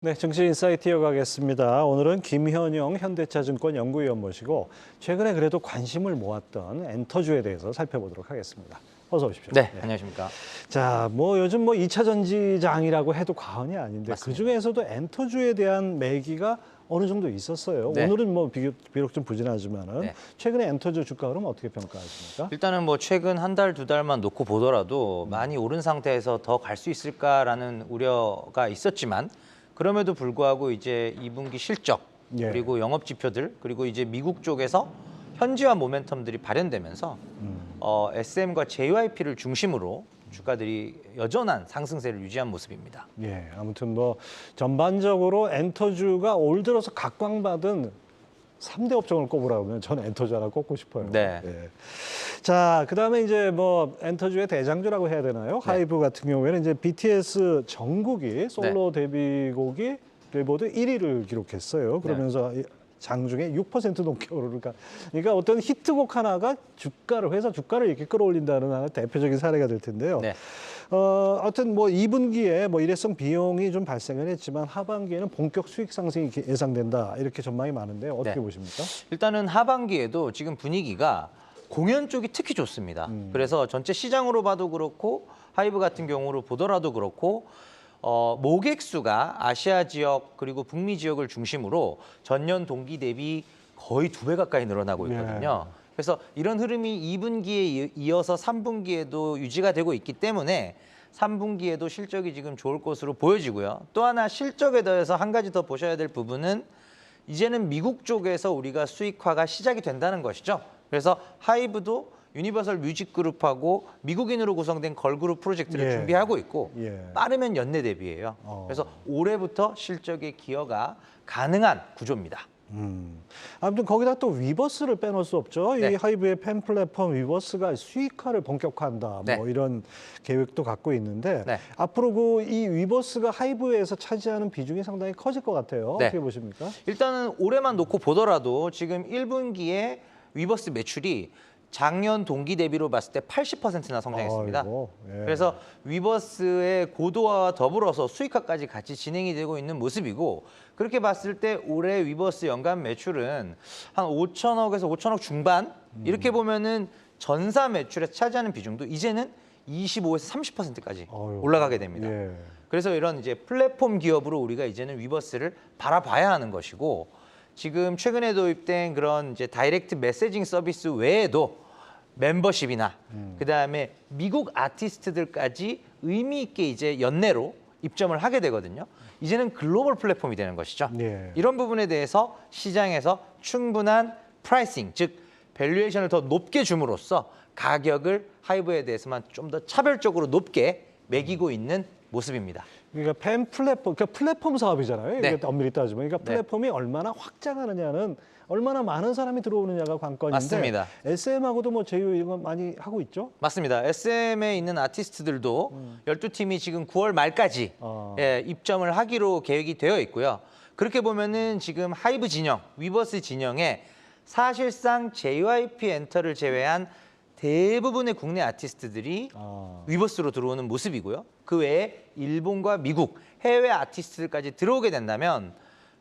네, 증시 인사이트 이어가겠습니다. 오늘은 김현영 현대차증권 연구위원 모시고 최근에 그래도 관심을 모았던 엔터주에 대해서 살펴보도록 하겠습니다. 어서 오십시오. 네, 안녕하십니까. 자, 요즘 2차 전지장이라고 해도 과언이 아닌데 맞습니다. 그중에서도 엔터주에 대한 매기가 어느 정도 있었어요. 네. 오늘은 비록 좀 부진하지만은 네. 최근에 엔터주 주가 흐름 어떻게 평가하십니까? 일단은 최근 한 달, 두 달만 놓고 보더라도 많이 오른 상태에서 더 갈 수 있을까라는 우려가 있었지만 그럼에도 불구하고 이제 2분기 실적 예. 그리고 영업 지표들 그리고 이제 미국 쪽에서 현지화 모멘텀들이 발현되면서 SM과 JYP를 중심으로 주가들이 여전한 상승세를 유지한 모습입니다. 예, 아무튼 전반적으로 엔터주가 올 들어서 각광받은 3대 업종을 꼽으라고 하면 저는 엔터주 하나 꼽고 싶어요. 네. 예. 자, 그다음에 이제 엔터주의 대장주라고 해야 되나요? 네. 하이브 같은 경우에는 이제 BTS 정국이 솔로 데뷔곡이 빌보드 1위를 기록했어요. 그러면서 장중에 6% 넘게 오르니까 그러니까 어떤 히트곡 하나가 회사 주가를 이렇게 끌어올린다는 하나 대표적인 사례가 될 텐데요. 네. 하여튼 2분기에 일회성 비용이 좀 발생을 했지만 하반기에는 본격 수익 상승이 예상된다 이렇게 전망이 많은데 어떻게 네. 보십니까? 일단은 하반기에도 지금 분위기가 공연 쪽이 특히 좋습니다. 그래서 전체 시장으로 봐도 그렇고 하이브 같은 경우로 보더라도 그렇고 모객 수가 아시아 지역 그리고 북미 지역을 중심으로 전년 동기 대비 거의 2배 가까이 늘어나고 있거든요. 그래서 이런 흐름이 2분기에 이어서 3분기에도 유지가 되고 있기 때문에 3분기에도 실적이 지금 좋을 것으로 보여지고요. 또 하나 실적에 더해서 한 가지 더 보셔야 될 부분은 이제는 미국 쪽에서 우리가 수익화가 시작이 된다는 것이죠. 그래서 하이브도 유니버설 뮤직 그룹하고 미국인으로 구성된 걸그룹 프로젝트를 준비하고 있고 빠르면 연내 데뷔예요. 그래서 올해부터 실적의 기여가 가능한 구조입니다. 아무튼 거기다 또 위버스를 빼놓을 수 없죠. 네. 이 하이브의 팬 플랫폼 위버스가 수익화를 본격화한다. 네. 이런 계획도 갖고 있는데 네. 앞으로 이 위버스가 하이브에서 차지하는 비중이 상당히 커질 것 같아요. 네. 어떻게 보십니까? 일단은 올해만 놓고 보더라도 지금 1분기에 위버스 매출이 작년 동기 대비로 봤을 때 80%나 성장했습니다. 아이고, 예. 그래서 위버스의 고도화와 더불어서 수익화까지 같이 진행이 되고 있는 모습이고 그렇게 봤을 때 올해 위버스 연간 매출은 한 5천억에서 5천억 중반 이렇게 보면은 전사 매출에 차지하는 비중도 이제는 25에서 30%까지 올라가게 됩니다. 예. 그래서 이런 이제 플랫폼 기업으로 우리가 이제는 위버스를 바라봐야 하는 것이고 지금 최근에 도입된 그런 이제 다이렉트 메시징 서비스 외에도 멤버십이나 그다음에 미국 아티스트들까지 의미 있게 이제 연내로 입점을 하게 되거든요. 이제는 글로벌 플랫폼이 되는 것이죠. 예. 이런 부분에 대해서 시장에서 충분한 프라이싱, 즉 밸류에이션을 더 높게 줌으로써 가격을 하이브에 대해서만 좀 더 차별적으로 높게 매기고 있는 모습입니다. 그러니까 그러니까 플랫폼 사업이잖아요. 네. 이게 엄밀히 따지면. 그러니까 네. 플랫폼이 얼마나 확장하느냐는 얼마나 많은 사람이 들어오느냐가 관건인데 맞습니다. SM하고도 제휴 이런 거 많이 하고 있죠? 맞습니다. SM에 있는 아티스트들도 12팀이 지금 9월 말까지 입점을 하기로 계획이 되어 있고요. 그렇게 보면은 지금 하이브 진영, 위버스 진영에 사실상 JYP 엔터를 제외한 대부분의 국내 아티스트들이 위버스로 들어오는 모습이고요. 그 외에 일본과 미국, 해외 아티스트들까지 들어오게 된다면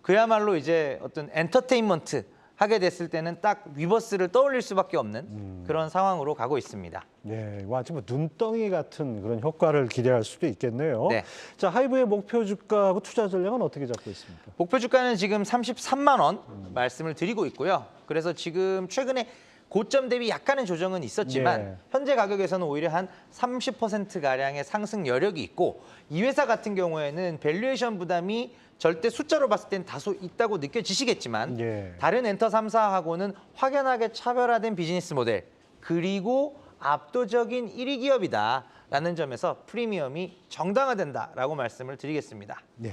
그야말로 이제 어떤 엔터테인먼트 하게 됐을 때는 딱 위버스를 떠올릴 수밖에 없는 그런 상황으로 가고 있습니다. 네, 마치 눈덩이 같은 그런 효과를 기대할 수도 있겠네요. 네. 자, 하이브의 목표 주가하고 투자 전략은 어떻게 잡고 있습니까? 목표 주가는 지금 33만 원 말씀을 드리고 있고요. 그래서 지금 최근에 고점 대비 약간의 조정은 있었지만 현재 가격에서는 오히려 한 30%가량의 상승 여력이 있고 이 회사 같은 경우에는 밸류에이션 부담이 절대 숫자로 봤을 땐 다소 있다고 느껴지시겠지만 다른 엔터 3사하고는 확연하게 차별화된 비즈니스 모델 그리고 압도적인 1위 기업이다라는 점에서 프리미엄이 정당화된다라고 말씀을 드리겠습니다. 네.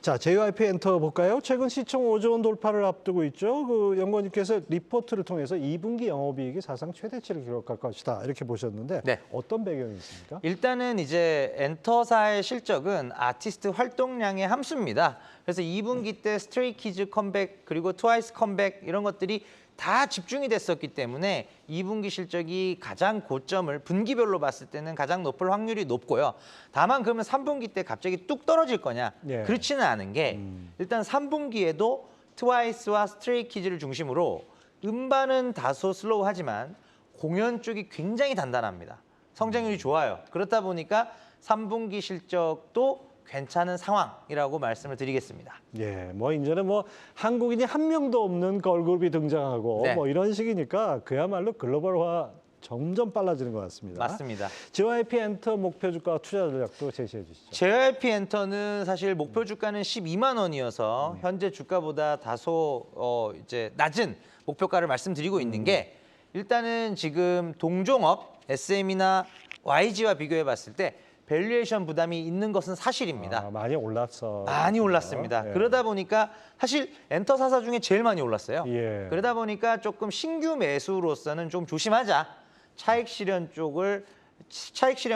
자, JYP 엔터 볼까요? 최근 시총 5조 원 돌파를 앞두고 있죠. 그 연구원님께서 리포트를 통해서 2분기 영업이익이 사상 최대치를 기록할 것이다. 이렇게 보셨는데 어떤 배경이 있습니까? 일단은 이제 엔터사의 실적은 아티스트 활동량의 함수입니다. 그래서 2분기 때 스트레이키즈 컴백 그리고 트와이스 컴백 이런 것들이 다 집중이 됐었기 때문에 2분기 실적이 가장 고점을 분기별로 봤을 때는 가장 높을 확률이 높고요. 다만 그러면 3분기 때 갑자기 뚝 떨어질 거냐? 예. 그렇지는 않은 게 일단 3분기에도 트와이스와 스트레이키즈를 중심으로 음반은 다소 슬로우하지만 공연 쪽이 굉장히 단단합니다. 성장률이 좋아요. 그렇다 보니까 3분기 실적도 괜찮은 상황이라고 말씀을 드리겠습니다. 예, 뭐 이제는 뭐 한국인이 한 명도 없는 걸그룹이 등장하고 네. 뭐 이런 식이니까 그야말로 글로벌화 점점 빨라지는 것 같습니다. 맞습니다. JYP 엔터 목표 주가 투자 전략도 제시해 주시죠. JYP 엔터는 사실 목표 주가는 12만 원이어서 현재 주가보다 다소 이제 낮은 목표가를 말씀드리고 있는 게 일단은 지금 동종업 SM이나 YG와 비교해 봤을 때 밸류에이션 부담이 있는 것은 사실입니다. 많이 올랐어. 많이 올랐습니다. 예. 그러다 보니까 사실 엔터 사사 중에 제일 많이 올랐어요. 예. 그러다 보니까 조금 신규 매수로서는 좀 조심하자. 차익 실현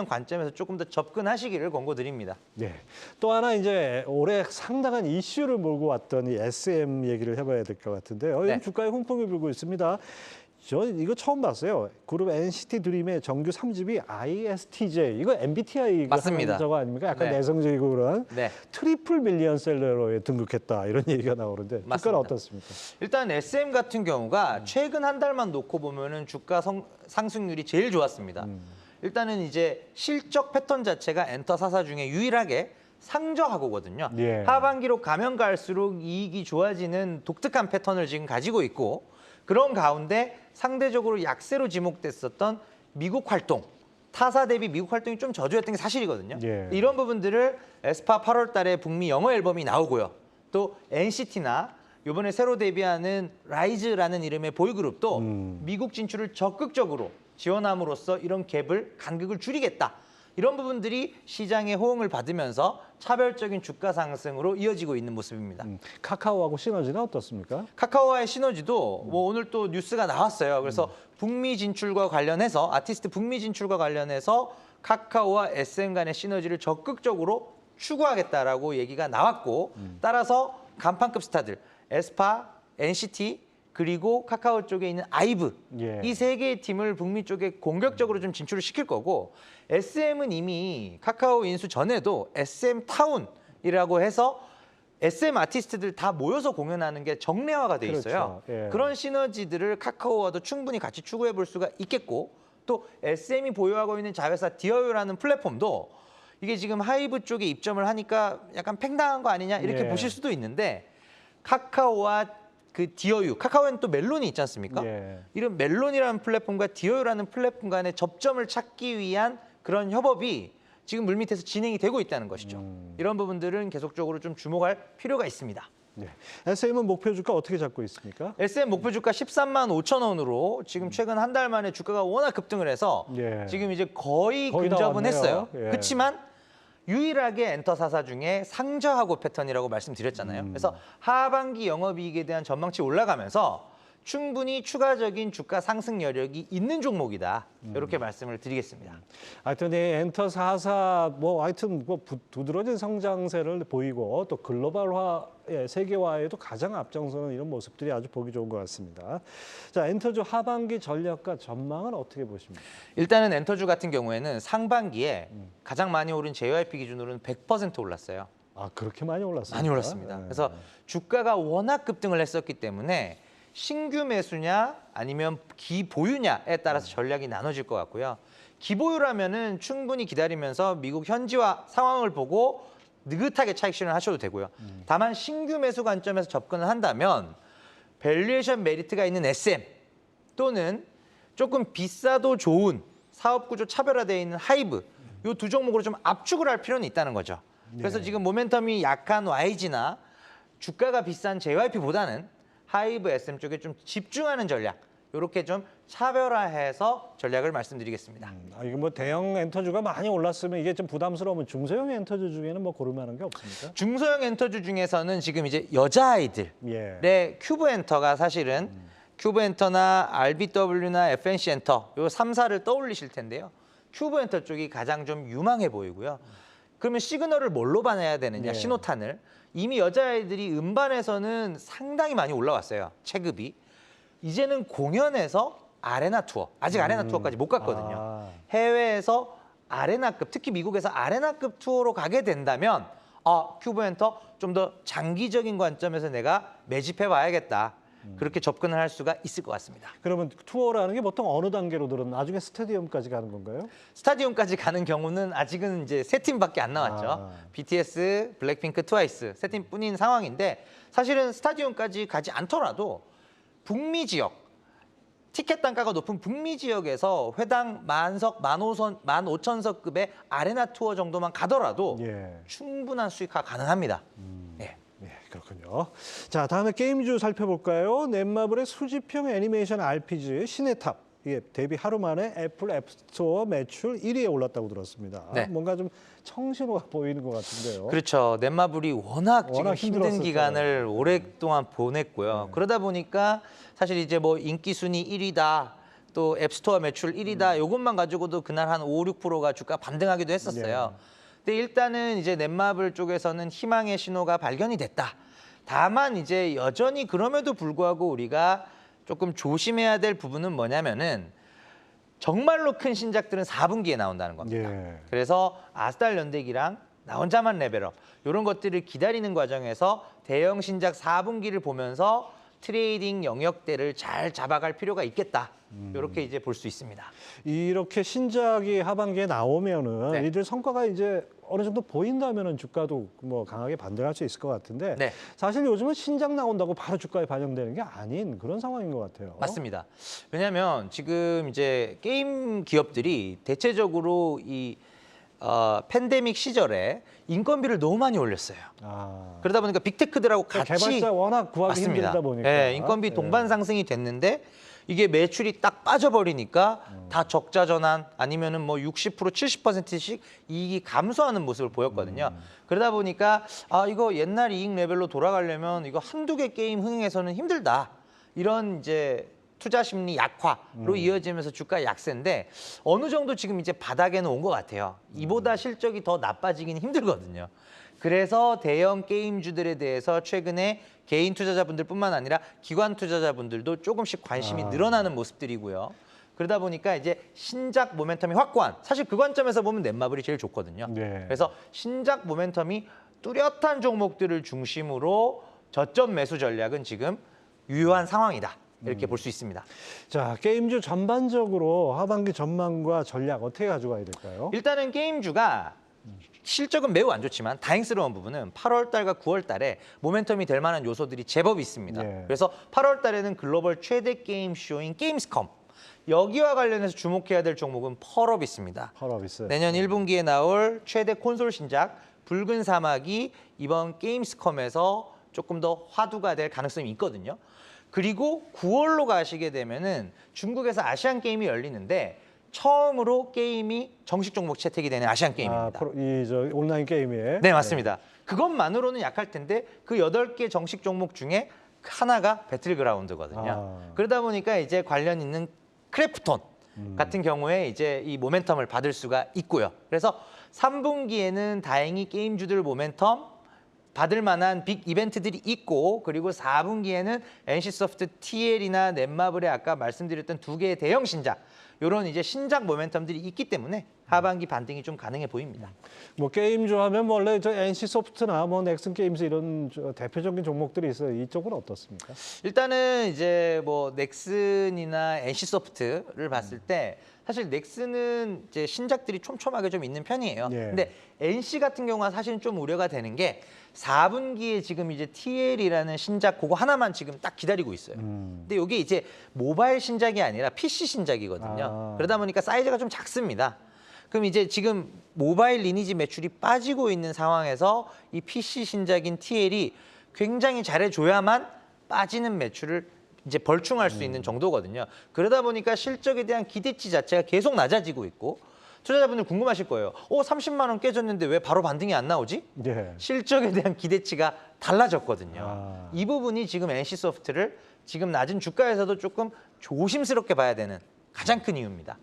관점에서 조금 더 접근하시기를 권고드립니다. 네. 또 하나 이제 올해 상당한 이슈를 몰고 왔던 이 SM 얘기를 해봐야 될 것 같은데요. 네. 요즘 주가에 훈풍이 불고 있습니다. 저 이거 처음 봤어요. 그룹 NCT 드림의 정규 3집이 ISTJ. 이거 MBTI 맞습니다. 저거 아닙니까? 약간 네. 내성적이고 그런 네. 트리플 밀리언셀러에 등극했다 이런 얘기가 나오는데 주가는 맞습니다. 어떻습니까? 일단 SM 같은 경우가 최근 한 달만 놓고 보면은 주가 상승률이 제일 좋았습니다. 일단은 이제 실적 패턴 자체가 엔터 사사 중에 유일하게 상저하고거든요. 예. 하반기로 가면 갈수록 이익이 좋아지는 독특한 패턴을 지금 가지고 있고 그런 가운데 상대적으로 약세로 지목됐었던 미국 활동, 타사 대비 미국 활동이 좀 저조했던 게 사실이거든요. 예. 이런 부분들을 에스파 8월 달에 북미 영어 앨범이 나오고요. 또 NCT나 이번에 새로 데뷔하는 라이즈라는 이름의 보이그룹도 미국 진출을 적극적으로 지원함으로써 이런 갭을 간극을 줄이겠다. 이런 부분들이 시장의 호응을 받으면서 차별적인 주가 상승으로 이어지고 있는 모습입니다. 카카오하고 시너지는 어떻습니까? 카카오와의 시너지도 뭐 오늘 또 뉴스가 나왔어요. 그래서 북미 진출과 관련해서 아티스트 북미 진출과 관련해서 카카오와 SM 간의 시너지를 적극적으로 추구하겠다라고 얘기가 나왔고 따라서 간판급 스타들 에스파, NCT 그리고 카카오 쪽에 있는 아이브 예. 이 세 개의 팀을 북미 쪽에 공격적으로 좀 진출을 시킬 거고 SM은 이미 카카오 인수 전에도 SM 타운이라고 해서 SM 아티스트들 다 모여서 공연하는 게 정례화가 돼 있어요. 그렇죠. 예. 그런 시너지들을 카카오와도 충분히 같이 추구해 볼 수가 있겠고 또 SM이 보유하고 있는 자회사 디어유라는 플랫폼도 이게 지금 하이브 쪽에 입점을 하니까 약간 팽당한 거 아니냐 이렇게 예. 보실 수도 있는데 카카오와 그 디어유, 카카오에는 또 멜론이 있지 않습니까? 예. 이런 멜론이라는 플랫폼과 디어유라는 플랫폼 간의 접점을 찾기 위한 그런 협업이 지금 물밑에서 진행이 되고 있다는 것이죠. 이런 부분들은 계속적으로 좀 주목할 필요가 있습니다. 네. SM은 목표 주가 어떻게 잡고 있습니까? SM 목표 주가 13만 5천 원으로 지금 최근 한 달 만에 주가가 워낙 급등을 해서 예. 지금 이제 거의 거의 다 근접은 왔네요. 했어요. 예. 그렇지만 유일하게 엔터 사사 중에 상저하고 패턴이라고 말씀드렸잖아요. 그래서 하반기 영업이익에 대한 전망치 올라가면서 충분히 추가적인 주가 상승 여력이 있는 종목이다. 이렇게 말씀을 드리겠습니다. 하여튼 이 엔터 4사 뭐 하여튼 뭐 두드러진 성장세를 보이고 또 글로벌화, 세계화에도 가장 앞장서는 이런 모습들이 아주 보기 좋은 것 같습니다. 자, 엔터주 하반기 전략과 전망은 어떻게 보십니까? 일단은 엔터주 같은 경우에는 상반기에 가장 많이 오른 JYP 기준으로는 100% 올랐어요. 아, 그렇게 많이 올랐습니까? 많이 올랐습니다. 네. 그래서 주가가 워낙 급등을 했었기 때문에 신규 매수냐 아니면 기보유냐에 따라서 전략이 나눠질 것 같고요. 기보유라면은 충분히 기다리면서 미국 현지화 상황을 보고 느긋하게 차익 실현을 하셔도 되고요. 다만 신규 매수 관점에서 접근을 한다면 밸류에이션 메리트가 있는 SM 또는 조금 비싸도 좋은 사업 구조 차별화되어 있는 하이브 이 두 종목으로 좀 압축을 할 필요는 있다는 거죠. 그래서 지금 모멘텀이 약한 YG나 주가가 비싼 JYP보다는 하이브 SM 쪽에 좀 집중하는 전략 이렇게 좀 차별화해서 전략을 말씀드리겠습니다. 이거 뭐 대형 엔터주가 많이 올랐으면 이게 좀 부담스러우면 중소형 엔터주 중에는 뭐 고를만한 게 없습니까? 중소형 엔터주 중에서는 지금 이제 여자아이들의 예. 큐브 엔터가 사실은 큐브 엔터나 RBW나 FNC 엔터 요 3사를 떠올리실 텐데요. 큐브 엔터 쪽이 가장 좀 유망해 보이고요. 그러면 시그널을 뭘로 반해야 되느냐, 예. 신호탄을. 이미 여자아이들이 음반에서는 상당히 많이 올라왔어요, 체급이. 이제는 공연에서 아레나 투어, 아직 아레나 투어까지 못 갔거든요. 아. 해외에서 아레나급, 특히 미국에서 아레나급 투어로 가게 된다면 큐브 엔터 좀 더 장기적인 관점에서 내가 매집해 봐야겠다. 그렇게 접근을 할 수가 있을 것 같습니다. 그러면 투어라는 게 보통 어느 단계로 들은 나중에 스타디움까지 가는 건가요? 스타디움까지 가는 경우는 아직은 이제 세 팀밖에 안 나왔죠. 아. BTS, 블랙핑크, 트와이스 세 팀뿐인 상황인데 사실은 스타디움까지 가지 않더라도 북미 지역, 티켓 단가가 높은 북미 지역에서 회당 만석, 15,000석급의 아레나 투어 정도만 가더라도 예. 충분한 수익화 가능합니다. 예. 네, 그렇군요. 자, 다음에 게임주 살펴볼까요? 넷마블의 수집형 애니메이션 RPG 신의 탑. 이게 데뷔 하루 만에 애플 앱스토어 매출 1위에 올랐다고 들었습니다. 네. 뭔가 좀 청신호가 보이는 것 같은데요. 그렇죠. 넷마블이 워낙 지금 힘든 힘들었을 기간을 거예요. 오랫동안 보냈고요. 그러다 보니까 사실 이제 뭐 인기 순위 1위다. 또 앱스토어 매출 1위다. 이것만 가지고도 그날 한 5, 6%가 주가 반등하기도 했었어요. 근데 일단은 이제 넷마블 쪽에서는 희망의 신호가 발견이 됐다. 다만 이제 여전히 그럼에도 불구하고 우리가 조금 조심해야 될 부분은 뭐냐면은 정말로 큰 신작들은 4분기에 나온다는 겁니다. 예. 그래서 아스달 연대기랑 나 혼자만 레벨업 이런 것들을 기다리는 과정에서 대형 신작 4분기를 보면서 트레이딩 영역대를 잘 잡아갈 필요가 있겠다. 이렇게 이제 볼 수 있습니다. 이렇게 신작이 하반기에 나오면은 네. 이들 성과가 이제 어느 정도 보인다면은 주가도 뭐 강하게 반등할 수 있을 것 같은데 네. 사실 요즘은 신작 나온다고 바로 주가에 반영되는 게 아닌 그런 상황인 것 같아요. 맞습니다. 왜냐하면 지금 이제 게임 기업들이 대체적으로 이 팬데믹 시절에 인건비를 너무 많이 올렸어요. 아. 그러다 보니까 빅테크들하고 같이 개발자 워낙 구하기 맞습니다. 힘들다 보니까 예, 인건비 동반 상승이 됐는데 이게 매출이 딱 빠져버리니까 다 적자 전환 아니면은 뭐 60% 70%씩 이익이 감소하는 모습을 보였거든요. 그러다 보니까 이거 옛날 이익 레벨로 돌아가려면 이거 한두 개 게임 흥행해서는 힘들다. 이런 이제 투자 심리 약화로 이어지면서 주가 약세인데 어느 정도 지금 이제 바닥에는 온 것 같아요. 이보다 실적이 더 나빠지기는 힘들거든요. 그래서 대형 게임주들에 대해서 최근에 개인 투자자분들뿐만 아니라 기관 투자자분들도 조금씩 관심이 늘어나는 모습들이고요. 그러다 보니까 이제 신작 모멘텀이 확고한 사실 그 관점에서 보면 넷마블이 제일 좋거든요. 네. 그래서 신작 모멘텀이 뚜렷한 종목들을 중심으로 저점 매수 전략은 지금 유효한 상황이다. 이렇게 볼 수 있습니다. 자, 게임주 전반적으로 하반기 전망과 전략 어떻게 가져가야 될까요? 일단은 게임주가 실적은 매우 안 좋지만 다행스러운 부분은 8월 달과 9월 달에 모멘텀이 될 만한 요소들이 제법 있습니다. 예. 그래서 8월 달에는 글로벌 최대 게임 쇼인 게임스컴 여기와 관련해서 주목해야 될 종목은 펄업 있습니다. 펄어비스. 내년 1분기에 나올 최대 콘솔 신작 붉은 사막이 이번 게임스컴에서 조금 더 화두가 될 가능성이 있거든요. 그리고 9월로 가시게 되면은 중국에서 아시안 게임이 열리는데 처음으로 게임이 정식 종목 채택이 되는 아시안 게임입니다. 이 온라인 게임에. 네, 맞습니다. 그것만으로는 약할 텐데 그 8개 정식 종목 중에 하나가 배틀그라운드거든요. 그러다 보니까 이제 관련 있는 크래프톤 같은 경우에 이제 이 모멘텀을 받을 수가 있고요. 그래서 3분기에는 다행히 게임주들 모멘텀 받을 만한 빅 이벤트들이 있고 그리고 4분기에는 NC소프트, TL이나 넷마블의 아까 말씀드렸던 2개의 대형 신작 이런 이제 신작 모멘텀들이 있기 때문에 하반기 반등이 좀 가능해 보입니다. 뭐 게임주 하면 원래 저 NC소프트나 뭐 넥슨 게임즈 이런 대표적인 종목들이 있어요. 이쪽은 어떻습니까? 일단은 이제 뭐 넥슨이나 NC소프트를 봤을 때 사실 넥슨은 이제 신작들이 촘촘하게 좀 있는 편이에요. 예. 근데 NC 같은 경우가 사실은 좀 우려가 되는 게 4분기에 지금 이제 TL이라는 신작 그거 하나만 지금 딱 기다리고 있어요. 근데 이게 이제 모바일 신작이 아니라 PC 신작이거든요. 그러다 보니까 사이즈가 좀 작습니다. 그럼 이제 지금 모바일 리니지 매출이 빠지고 있는 상황에서 이 PC 신작인 TL이 굉장히 잘해줘야만 빠지는 매출을 이제 벌충할 수 있는 정도거든요. 그러다 보니까 실적에 대한 기대치 자체가 계속 낮아지고 있고 투자자분들 궁금하실 거예요. 30만 원 깨졌는데 왜 바로 반등이 안 나오지? 예. 실적에 대한 기대치가 달라졌거든요. 이 부분이 지금 NC소프트를 지금 낮은 주가에서도 조금 조심스럽게 봐야 되는 가장 큰 이유입니다.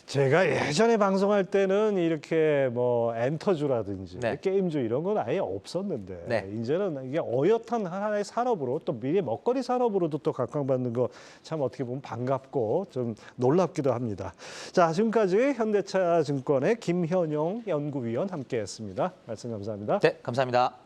제가 예전에 방송할 때는 이렇게 뭐 엔터주라든지 네. 게임주 이런 건 아예 없었는데 네. 이제는 이게 어엿한 하나의 산업으로 또 미래 먹거리 산업으로도 또 각광받는 거 참 어떻게 보면 반갑고 좀 놀랍기도 합니다. 자, 지금까지 현대차증권의 김현용 연구위원 함께했습니다. 말씀 감사합니다. 네, 감사합니다.